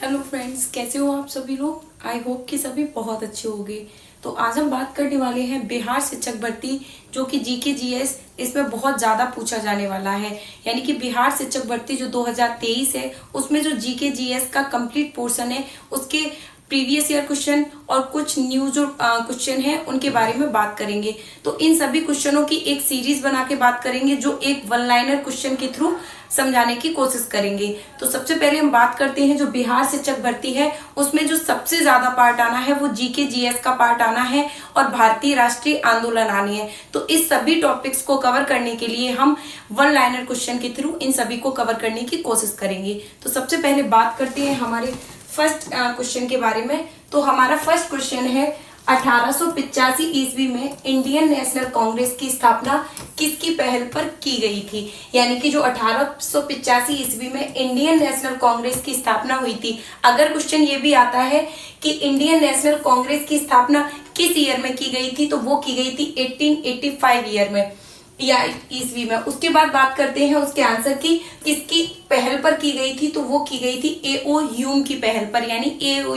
Hello friends, कैसे हो आप सभी लोग। आई होप कि सभी बहुत अच्छे होंगे। तो आज हम बात करने वाले हैं बिहार शिक्षक भर्ती, जो कि जीके जीएस इसमें बहुत ज़्यादा पूछा जाने वाला है। यानी कि बिहार शिक्षक भर्ती जो 2023 है, उसमें जो जीके जीएस का कंप्लीट पोर्शन है, उसके प्रीवियस ईयर क्वेश्चन और कुछ न्यू जो क्वेश्चन है उनके बारे में बात करेंगे। तो इन सभी क्वेश्चनों की एक सीरीज बना के बात करेंगे, जो एक वन लाइनर क्वेश्चन के थ्रू समझाने की कोशिश करेंगे। तो सबसे पहले हम बात करते हैं जो बिहार शिक्षक भर्ती है, उसमें जो सबसे ज्यादा पार्ट आना है वो जीके जीएस का पार्ट आना है और भारतीय राष्ट्रीय आंदोलन आनी है। तो इस सभी टॉपिक्स को कवर करने के लिए हम वन लाइनर क्वेश्चन के थ्रू इन सभी को कवर करने की कोशिश करेंगे। तो सबसे पहले बात करते हैं हमारे फर्स्ट क्वेश्चन के बारे में। तो हमारा फर्स्ट क्वेश्चन है 1885 ईस्वी में इंडियन नेशनल कांग्रेस की स्थापना किसकी पहल पर की गई थी। यानी कि जो 1885 ईस्वी में इंडियन नेशनल कांग्रेस की स्थापना हुई थी। अगर क्वेश्चन ये भी आता है कि इंडियन नेशनल कांग्रेस की स्थापना किस ईयर में की गई थी, तो वो की गई थी 1885 ईयर में या ईस्वी में। उसके बाद बात करते हैं उसके आंसर की, किसकी पहल पर की गई थी, तो वो की गई थी एओ ह्यूम की पहल पर। यानी एओ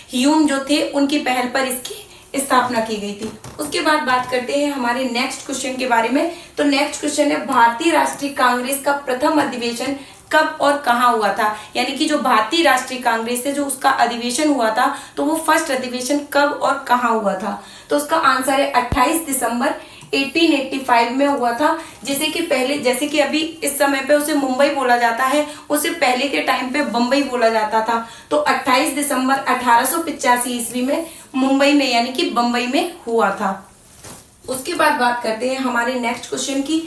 ह्यूम जो थे उनकी पहल पर इसकी स्थापना की गई थी। उसके बाद बात करते हैं हमारे नेक्स्ट क्वेश्चन के बारे में। तो नेक्स्ट क्वेश्चन है भारतीय राष्ट्रीय कांग्रेस का प्रथम अधिवेशन कब और कहाँ हुआ था। यानी कि जो भारतीय राष्ट्रीय कांग्रेस है, जो उसका अधिवेशन हुआ था, तो वो फर्स्ट अधिवेशन कब और कहाँ हुआ था। तो उसका आंसर है 28 दिसंबर 1885 में हुआ था। जैसे कि अभी इस समय पे उसे मुंबई बोला जाता है, उसे पहले के टाइम पे बम्बई बोला जाता था। तो 28 दिसंबर 1885 ईस्वी में मुंबई में यानी कि बम्बई में हुआ था। उसके बाद बात करते हैं हमारे नेक्स्ट क्वेश्चन की,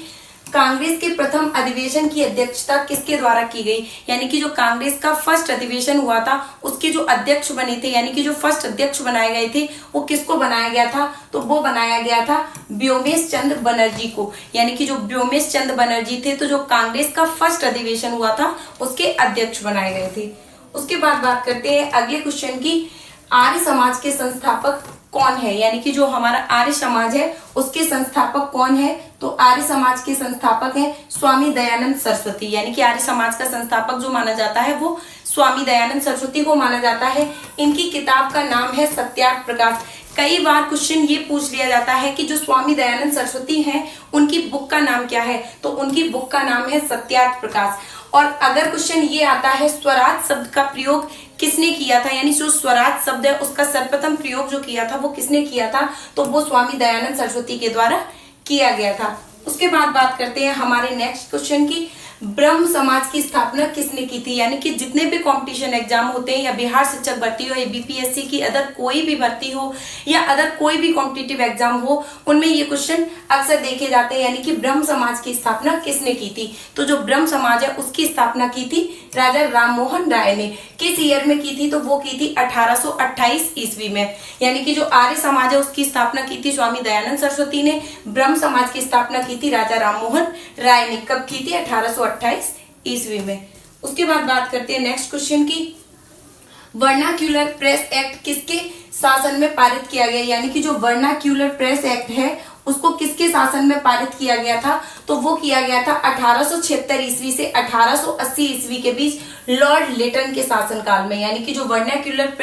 कांग्रेस के प्रथम अधिवेशन की अध्यक्षता किसके द्वारा की गई। यानी कि जो कांग्रेस का फर्स्ट अधिवेशन हुआ था, उसके जो अध्यक्ष बने थे, यानी कि जो फर्स्ट अध्यक्ष बनाए गए थे, वो किसको बनाया गया था, तो वो बनाया गया था व्योमेश चंद्र बनर्जी को। यानी कि जो व्योमेश चंद्र बनर्जी थे, तो जो कांग्रेस का फर्स्ट अधिवेशन हुआ था उसके अध्यक्ष बनाए गए थे। उसके बाद बात करते हैं अगले क्वेश्चन की, आर्य समाज के संस्थापक कौन है। यानी कि जो हमारा आर्य समाज है उसके संस्थापक कौन है, तो आर्य समाज के संस्थापक है स्वामी दयानंद सरस्वती। यानी कि आर्य समाज का संस्थापक जो माना जाता है वो स्वामी दयानंद सरस्वती को माना जाता है। इनकी किताब का नाम है सत्याग्रह प्रकाश। कई बार क्वेश्चन ये पूछ लिया जाता है कि जो स्वामी दयानंद सरस्वती हैं उनकी बुक का नाम क्या है, तो उनकी बुक का नाम है सत्याग्रह प्रकाश। और अगर क्वेश्चन ये आता है स्वराज शब्द का प्रयोग किसने किया था, यानी जो स्वराज शब्द है उसका सर्वप्रथम प्रयोग जो किया था वो किसने किया था, तो वो स्वामी दयानंद सरस्वती के द्वारा किया गया था। उसके बाद बात करते हैं हमारे नेक्स्ट क्वेश्चन की, ब्रह्म समाज की स्थापना किसने की थी। यानी कि जितने भी कंपटीशन एग्जाम होते हैं, या बिहार शिक्षक भर्ती हो या बीपीएससी की अदर कोई भी भर्ती हो या अदर कोई भी कॉम्पिटिटिव एग्जाम हो, उनमें ये क्वेश्चन अक्सर देखे जाते हैं। यानी कि ब्रह्म समाज की स्थापना किसने की थी, तो जो ब्रह्म समाज है उसकी स्थापना की थी राजा राममोहन राय ने। किस ईयर में की थी, तो वो की थी 1828 ईस्वी में। यानी कि जो आर्य समाज है उसकी स्थापना की थी स्वामी दयानंद सरस्वती ने, ब्रह्म समाज की स्थापना की थी राजा राममोहन राय ने। कब की थी, 1828 ईस्वी में। उसके बाद बात करते हैं नेक्स्ट क्वेश्चन की, वर्नाक्यूलर प्रेस एक्ट किसके शासन में पारित किया गया। यानी कि जो वर्नाक्यूलर प्रेस एक्ट है उसको किसके शासन में पारित किया गया था, तो वो किया गया था 1876 ईस्वी से 1880 ईस्वी के बीच लॉर्ड लिटन के शासनकाल में। यानी कि जो वर्नाक्यूलर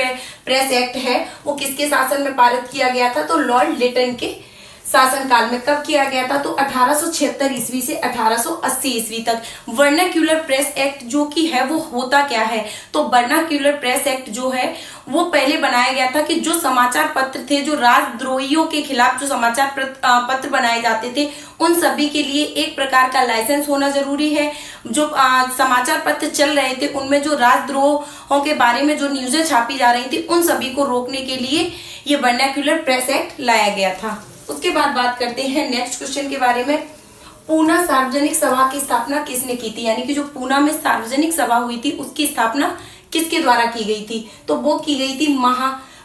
प्रेस एक्ट है वो किसके शासन में पारित किया गया था, तो लॉर्ड लिटन के शासनकाल में। कब किया गया था, तो 1876 ईस्वी से 1880 ईस्वी तक। वर्नाक्यूलर प्रेस एक्ट जो कि है वो होता क्या है, तो वर्नाक्यूलर प्रेस एक्ट जो है वो पहले बनाया गया था कि जो समाचार पत्र थे, जो राजद्रोहियों के खिलाफ जो समाचार पत्र बनाए जाते थे, उन सभी के लिए एक प्रकार का लाइसेंस होना जरूरी है। जो समाचार पत्र चल रहे थे उनमें जो राजद्रोहों के बारे में जो न्यूज़ें छापी जा रही थी, उन सभी को रोकने के लिए ये वर्नाक्यूलर प्रेस एक्ट लाया गया था। उसके बाद बात करते हैं नेक्स्ट क्वेश्चन के बारे में, पूना सार्वजनिक सभा की स्थापना किसने की थी। यानी कि जो पूना में सार्वजनिक सभा हुई थी उसकी स्थापना किसके द्वारा की गई थी, तो वो की गई थी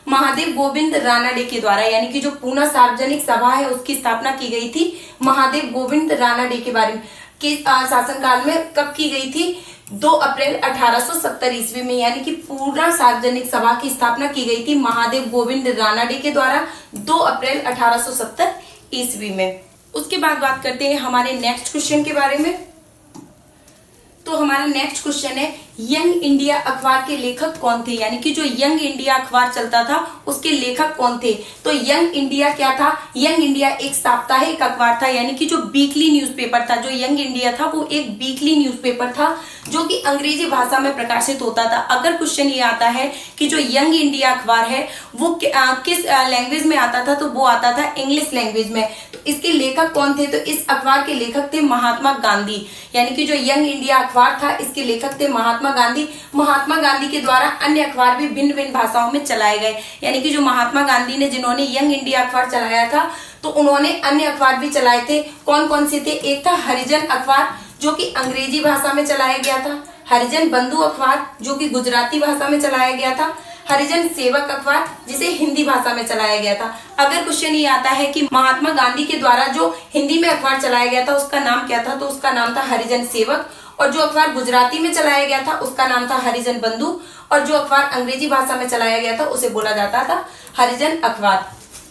महादेव गोविंद रानाडे के द्वारा। यानी कि जो पूना सार्वजनिक सभा है उसकी स्थापना की गई थी महादेव गोविंद रानाडे के बारे में के शासनकाल में। कब की गई थी, 2 अप्रैल 1870 ईस्वी में। यानी कि पूना सार्वजनिक सभा की स्थापना की गई थी महादेव गोविंद रानाडे के द्वारा 2 अप्रैल 1870 ईस्वी में। उसके बाद बात करते हैं हमारे नेक्स्ट क्वेश्चन के बारे में। तो हमारा नेक्स्ट क्वेश्चन है, यंग इंडिया अखबार के लेखक कौन थे, यानी कि जो यंग इंडिया अखबार चलता था उसके लेखक कौन थे। तो यंग इंडिया क्या था, यंग इंडिया एक साप्ताहिक अखबार था, यानी कि जो वीकली न्यूज़पेपर था। जो यंग इंडिया था वो एक वीकली न्यूज़पेपर था जो कि अंग्रेजी भाषा में प्रकाशित होता था। अगर क्वेश्चन ये आता है कि जो यंग इंडिया अखबार है वो किस लैंग्वेज में आता था, तो वो आता था इंग्लिश लैंग्वेज में। तो इसके लेखक कौन थे, तो इस अखबार के लेखक थे महात्मा गांधी, यानी कि जो यंग इंडिया अखबार था इसके लेखक थे महात्मा गांधी। महात्मा गांधी के द्वारा अन्य अखबार भी भिन्न भिन्न भाषाओं में चलाए गए, यानी कि जो महात्मा गांधी ने जिन्होंने यंग इंडिया अखबार चलाया था तो उन्होंने अन्य अखबार भी चलाए थे। कौन कौन से थे, एक था हरिजन अखबार जो कि अंग्रेजी भाषा में चलाया गया था, हरिजन बंधु अखबार जो कि गुजराती भाषा में चलाया गया था, हरिजन सेवक अखबार जिसे हिंदी भाषा में चलाया गया था। अगर क्वेश्चन ये आता है कि महात्मा गांधी के द्वारा जो हिंदी में अखबार चलाया गया था उसका नाम क्या था, तो उसका नाम था हरिजन सेवक, और जो अखबार गुजराती में चलाया गया था उसका नाम था हरिजन बंधु, और जो अखबार अंग्रेजी भाषा में चलाया गया था उसे बोला जाता था हरिजन अखबार।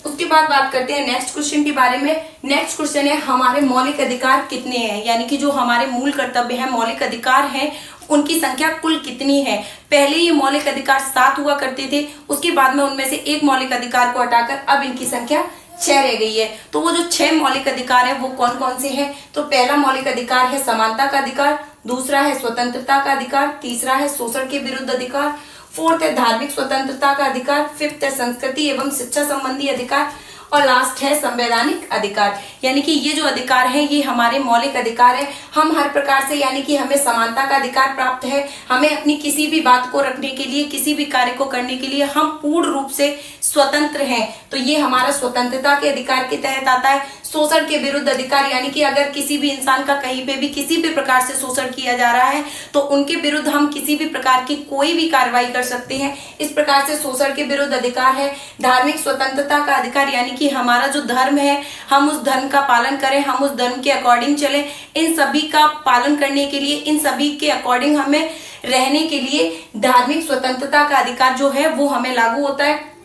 उसके बाद बात करते हैं नेक्स्ट क्वेश्चन के बारे में। नेक्स्ट क्वेश्चन है हमारे मौलिक अधिकार कितने हैं, यानी कि जो हमारे मूल कर्तव्य हैं, मौलिक अधिकार हैं, उनकी संख्या कुल कितनी है। पहले ये मौलिक अधिकार 7 हुआ करते थे, उसके बाद में उनमें से एक मौलिक अधिकार को हटाकर अब इनकी संख्या 6 रह गई है। तो वो जो 6 मौलिक अधिकार है वो कौन कौन से हैं, तो पहला मौलिक अधिकार है समानता का अधिकार, दूसरा है स्वतंत्रता का अधिकार, तीसरा है शोषण के विरुद्ध अधिकार, फोर्थ है धार्मिक स्वतंत्रता का अधिकार, फिफ्थ है संस्कृति एवं शिक्षा संबंधी अधिकार, और लास्ट है संवैधानिक अधिकार। यानी कि ये जो अधिकार है ये हमारे मौलिक अधिकार है। हम हर प्रकार से, यानी कि हमें समानता का अधिकार प्राप्त है, हमें अपनी किसी भी बात को रखने के लिए, किसी भी कार्य को करने के लिए हम पूर्ण रूप से स्वतंत्र हैं, तो ये हमारा स्वतंत्रता के अधिकार के तहत आता है। शोषण के विरुद्ध अधिकार, यानी कि अगर किसी भी इंसान का कहीं पे भी किसी भी प्रकार से शोषण किया जा रहा है तो उनके विरुद्ध हम किसी भी प्रकार की कोई भी कार्रवाई कर सकते हैं, इस प्रकार से शोषण के विरुद्ध अधिकार है। धार्मिक स्वतंत्रता का अधिकार, यानी कि हमारा जो धर्म है हम उस धर्म का पालन करें, हम उस धर्म के अकॉर्डिंग चलें, इन सभी का पालन करने के लिए, इन सभी के अकॉर्डिंग हमें रहने के लिए धार्मिक स्वतंत्रता का अधिकार जो है वो हमें लागू होता है।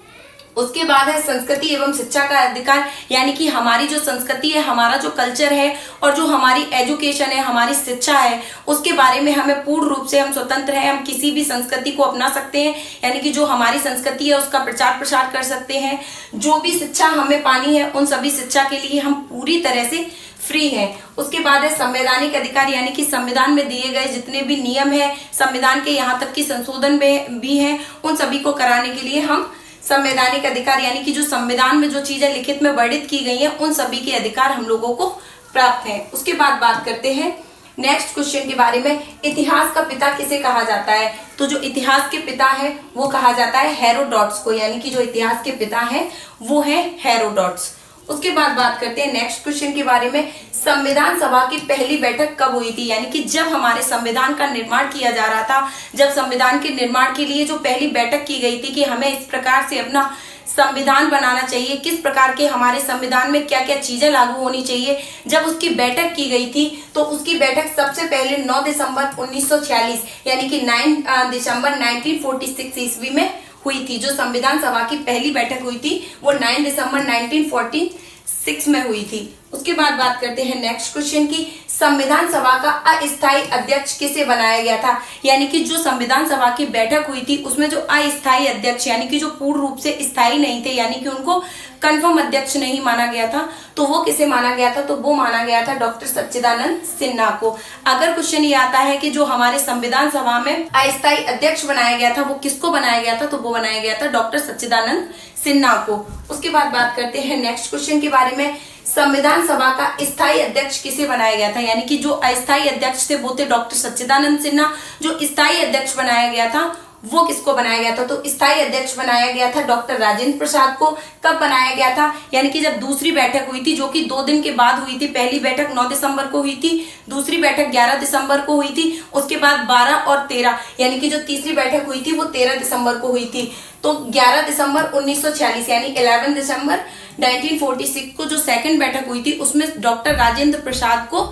उसके बाद है संस्कृति एवं शिक्षा का अधिकार, यानी कि हमारी जो संस्कृति है, हमारा जो कल्चर है और जो हमारी एजुकेशन है, हमारी शिक्षा है, उसके बारे में हमें पूर्ण रूप से हम स्वतंत्र हैं, हम किसी भी संस्कृति को अपना सकते हैं, यानी कि जो हमारी संस्कृति है उसका प्रचार प्रसार कर सकते हैं। जो भी शिक्षा हमें पानी है उन सभी शिक्षा के लिए हम पूरी तरह से फ्री है। उसके बाद है संवैधानिक अधिकार, यानी कि संविधान में दिए गए जितने भी नियम है, संविधान के यहाँ तक कि संशोधन भी है, उन सभी को कराने के लिए हम संवैधानिक अधिकार, यानी कि जो संविधान में जो चीजें लिखित में वर्णित की गई हैं उन सभी के अधिकार हम लोगों को प्राप्त हैं। उसके बाद बात करते हैं नेक्स्ट क्वेश्चन के बारे में। इतिहास का पिता किसे कहा जाता है, तो जो इतिहास के पिता है वो कहा जाता है हेरोडोटस को, यानी कि जो इतिहास के पिता है वो है हेरोडोटस। उसके बाद बात करते हैं नेक्स्ट क्वेश्चन के बारे में। संविधान सभा की पहली बैठक कब हुई थी, यानी कि जब हमारे संविधान का निर्माण किया जा रहा था, जब संविधान के निर्माण के लिए जो पहली बैठक की गई थी कि हमें इस प्रकार से अपना संविधान बनाना चाहिए, किस प्रकार के हमारे संविधान में क्या क्या चीजें लागू होनी चाहिए, जब उसकी बैठक की गई थी तो उसकी बैठक सबसे पहले 9 दिसंबर 1946 यानी कि 9 दिसंबर 1946 ईस्वी में हुई थी। जो संविधान सभा की पहली बैठक हुई थी वो 9 दिसंबर 1946 में हुई थी। उसके बाद बात करते हैं नेक्स्ट क्वेश्चन की। संविधान सभा का अस्थायी अध्यक्ष किसे बनाया गया था, यानी कि जो संविधान सभा की बैठक हुई थी उसमें जो अस्थायी अध्यक्ष, यानी कि जो पूर्ण रूप से स्थायी नहीं थे, यानी कि उनको कंफर्म अध्यक्ष नहीं माना गया था, तो वो किसे माना गया था, तो वो माना गया था डॉक्टर सच्चिदानंद सिन्हा को। अगर क्वेश्चन ये आता है कि जो हमारे संविधान सभा में अस्थायी अध्यक्ष बनाया गया था वो किसको बनाया गया था, तो वो बनाया गया था डॉक्टर सच्चिदानंद सिन्हा को। उसके बाद बात करते हैं नेक्स्ट क्वेश्चन के बारे में। संविधान सभा का स्थायी अध्यक्ष किसे बनाया गया था, यानी कि जो अस्थायी अध्यक्ष थे वो थे डॉक्टर सच्चिदानंद सिन्हा। जो स्थायी अध्यक्ष बनाया गया था वो किसको बनाया गया था, तो स्थायी अध्यक्ष बनाया गया था डॉक्टर राजेंद्र प्रसाद को। कब बनाया गया था, यानी कि जब दूसरी बैठक हुई थी जो कि 2 दिन के बाद हुई थी। पहली बैठक 9 दिसंबर को हुई थी, दूसरी बैठक 11 दिसंबर को हुई थी, उसके बाद 12 और 13 यानी कि जो तीसरी बैठक हुई थी वो 13 दिसंबर को हुई थी। तो 11 दिसंबर 1946 यानी 11 दिसंबर 1946 को जो सेकंड बैठक हुई थी उसमें डॉक्टर राजेंद्र प्रसाद को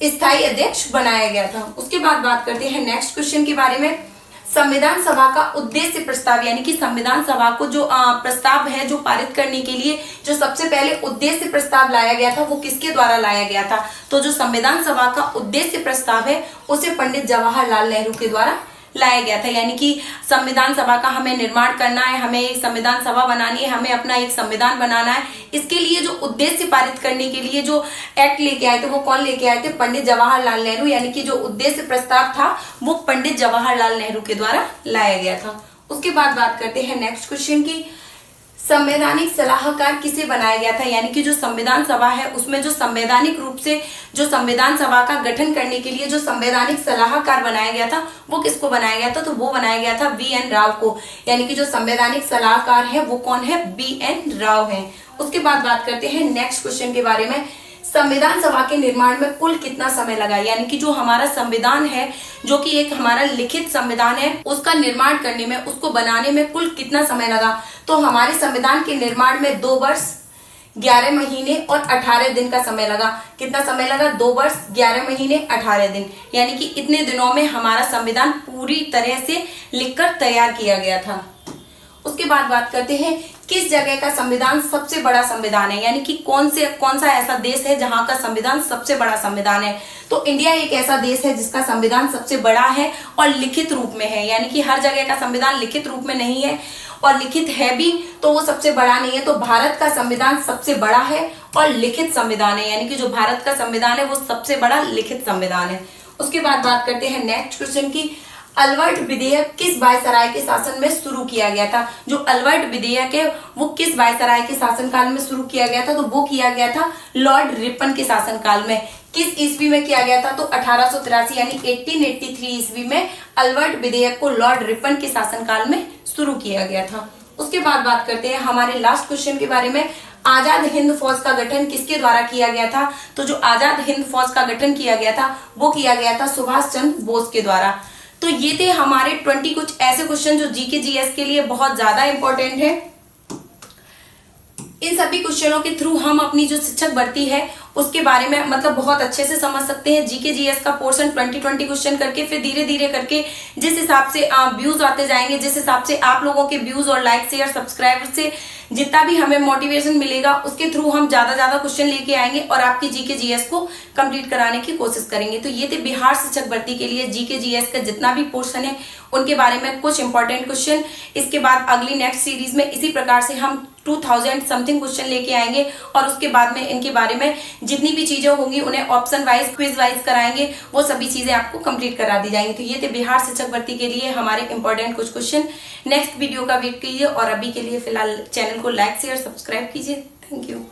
स्थायी अध्यक्ष बनाया गया था। उसके बाद बात करते हैं नेक्स्ट क्वेश्चन के बारे में। संविधान सभा का उद्देश्य प्रस्ताव, यानी कि संविधान सभा को जो प्रस्ताव है जो पारित करने के लिए जो सबसे पहले उद्देश्य प्रस्ताव लाया गया था वो किसके द्वारा लाया गया था, तो जो संविधान सभा का उद्देश्य प्रस्ताव है उसे पंडित जवाहरलाल नेहरू के द्वारा लाया गया था। यानी कि संविधान सभा का हमें निर्माण करना है, हमें एक संविधान सभा बनानी है, हमें अपना एक संविधान बनाना है। इसके लिए जो उद्देश्य पारित करने के लिए जो एक्ट लेके आए थे वो कौन लेके आए थे? पंडित जवाहरलाल नेहरू। यानी कि जो उद्देश्य प्रस्ताव था वो पंडित जवाहरलाल नेहरू के द्वारा लाया गया था। उसके बाद बात करते हैं नेक्स्ट क्वेश्चन की, संवैधानिक सलाहकार किसे बनाया गया था? यानी कि जो संविधान सभा है उसमें जो संवैधानिक रूप से जो संविधान सभा का गठन करने के लिए जो संवैधानिक सलाहकार बनाया गया था वो किसको बनाया गया था? तो वो बनाया गया था BN राव को। यानी कि जो संवैधानिक सलाहकार है वो कौन है? BN राव है। उसके बाद बात करते हैं नेक्स्ट क्वेश्चन के बारे में, संविधान सभा के निर्माण में कुल कितना समय लगा? यानी कि जो हमारा संविधान है, जो कि एक हमारा लिखित संविधान है, उसका निर्माण करने में, उसको बनाने में कुल कितना समय लगा? तो हमारे संविधान के निर्माण में 2 वर्ष 11 महीने और 18 दिन का समय लगा। कितना समय लगा? 2 वर्ष 11 महीने 18 दिन। यानी कि इतने दिनों में हमारा संविधान पूरी तरह से लिखकर तैयार किया गया था। उसके बाद बात करते हैं किस जगह का संविधान सबसे बड़ा संविधान है? यानी कि कौन सा ऐसा देश है जहां का संविधान सबसे बड़ा संविधान है? तो इंडिया एक ऐसा देश है जिसका संविधान सबसे बड़ा है और लिखित रूप में है। यानी कि हर जगह का संविधान लिखित रूप में नहीं है, और लिखित है भी तो वो सबसे बड़ा नहीं है। तो भारत का संविधान सबसे बड़ा है और लिखित संविधान है। यानी कि जो भारत का संविधान है वो सबसे बड़ा लिखित संविधान है। उसके बाद बात करते हैं नेक्स्ट क्वेश्चन की, अलवर्ट विधेयक किस वायसराय के शासन में शुरू किया गया था? जो अलवर्ट विधेयक है वो किस वायसराय के शासनकाल में शुरू किया गया था? तो वो किया गया था लॉर्ड रिपन के शासनकाल में। किस ईस्वी में किया गया था? तो 1883 यानी 1883 ईस्वी में अलवर्ट विधेयक को लॉर्ड रिपन के शासनकाल में शुरू किया गया था। उसके बाद बात करते हैं हमारे लास्ट क्वेश्चन के बारे में, आजाद हिंद फौज का गठन किसके द्वारा किया गया था? तो जो आजाद हिंद फौज का गठन किया गया था वो किया गया था सुभाष चंद्र बोस के द्वारा। तो ये थे हमारे 20 कुछ ऐसे क्वेश्चन जो जीके जीएस के लिए बहुत ज्यादा इंपॉर्टेंट है। इन सभी क्वेश्चनों के थ्रू हम अपनी जो शिक्षक भर्ती है उसके बारे में मतलब बहुत अच्छे से समझ सकते हैं। जीके जीएस का पोर्शन 20 क्वेश्चन करके फिर धीरे धीरे करके जिस हिसाब से व्यूज आते जाएंगे, जिस हिसाब से आप लोगों के व्यूज और लाइक शेयर सब्सक्राइबर से जितना भी हमें मोटिवेशन मिलेगा उसके थ्रू हम ज्यादा क्वेश्चन लेके आएंगे और आपकी जीके जीएस को कंप्लीट कराने की कोशिश करेंगे। तो ये थे बिहार शिक्षक भर्ती के लिए जीके जीएस का जितना भी पोर्शन है उनके बारे में कुछ इंपॉर्टेंट क्वेश्चन। इसके बाद अगली नेक्स्ट सीरीज में इसी प्रकार से हम 2000 समथिंग क्वेश्चन लेके आएंगे और उसके बाद में इनके बारे में जितनी भी चीजें होंगी उन्हें ऑप्शन वाइज क्विज वाइज कराएंगे, वो सभी चीजें आपको कंप्लीट करा दी जाएंगी। तो ये थे बिहार शिक्षक भर्ती के लिए हमारे इंपॉर्टेंट कुछ क्वेश्चन। नेक्स्ट वीडियो का वेट कीजिए और अभी के लिए फिलहाल चैनल को लाइक शेयर सब्सक्राइब कीजिए। Thank you.